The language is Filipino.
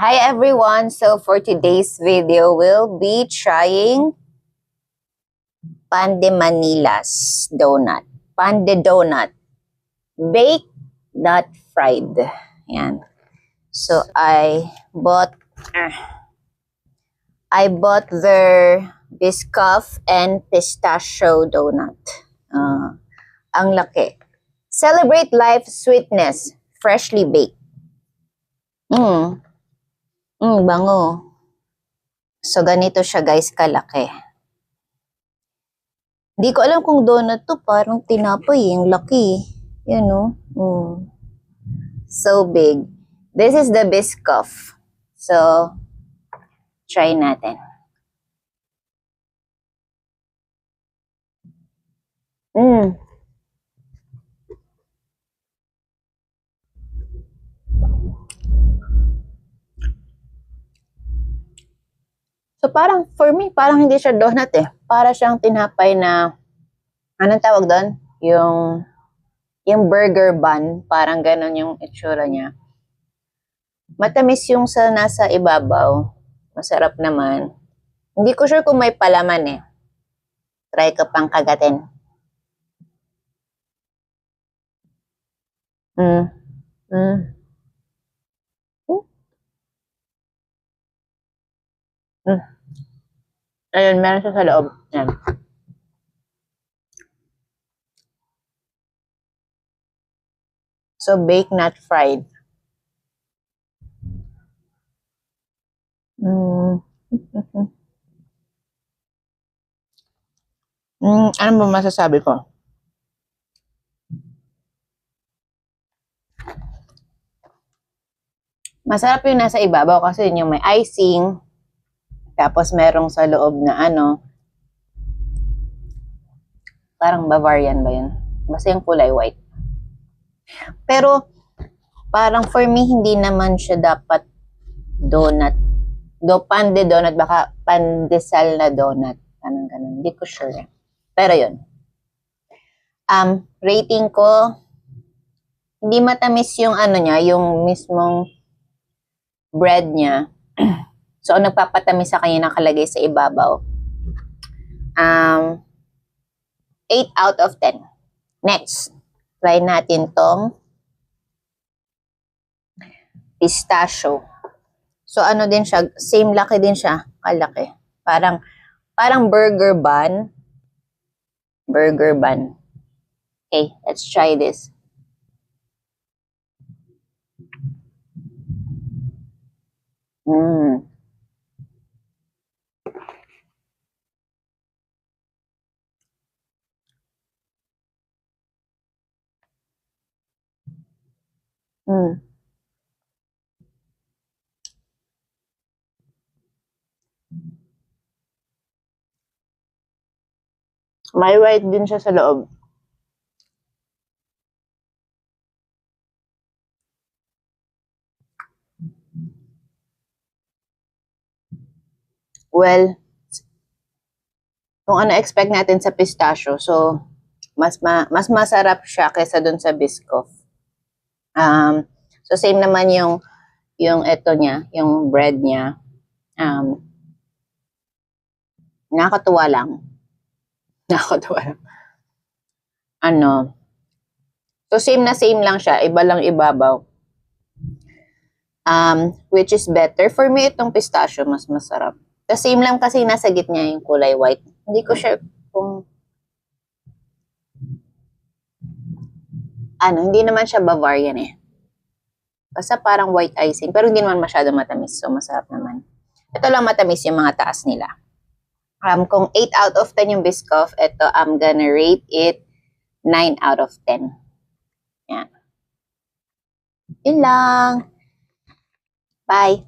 Hi everyone! So for today's video, we'll be trying Pan de Manilas donut. Pan de donut. Baked, not fried. Yan. So I bought their Biscoff and pistachio donut. Ang laki. Celebrate life sweetness. Freshly baked. Bango. So, ganito siya guys, kalaki. Hindi ko alam kung donut to. Parang tinapay, yung laki. Yan o. So big. This is the Biscoff. So, try natin. So parang, for me, parang hindi siya donut eh. Para siyang tinapay na, anong tawag doon? Yung burger bun, parang ganon yung itsura niya. Matamis yung sa nasa ibabaw. Masarap naman. Hindi ko sure kung may palaman eh. Try ko pang kagatin. Ayun, meron siya sa loob. Yan. So, baked, not fried. Ano ba masasabi ko? Masarap yung nasa ibabaw kasi yun yung may icing. Tapos merong sa loob na ano. Parang Bavarian ba yun? Basta yung kulay white. Pero, parang for me, hindi naman siya dapat donut. Pan de donut, baka pandesal na donut. Anong ganun. Hindi ko sure. Pero yun. Rating ko, hindi matamis yung ano niya, yung mismong bread niya. So, ang nagpapatamis sa kanya nakalagay sa ibabaw. 8 out of 10. Next, try natin tong pistachio. So, ano din siya, same laki din siya, kalaki. Parang burger bun. Burger bun. Okay, let's try this. May white din siya sa loob. Well, kung ano expect natin sa pistachio, so mas masarap siya kaysa dun sa Biscoff. So same naman yung ito niya, yung bread niya. Nakakatuwa lang. Ano, so same lang siya, iba lang ibabaw. Which is better. For me, itong pistachio, mas masarap. The same lang kasi nasa gitna yung kulay white. Hindi ko sure kung hindi naman siya Bavarian eh. Basta parang white icing, pero hindi naman masyado matamis. So, masarap naman. Ito lang matamis yung mga taas nila. Kung 8 out of 10 yung Biscoff, ito, I'm gonna rate it 9 out of 10. Yan. Yun lang. Bye.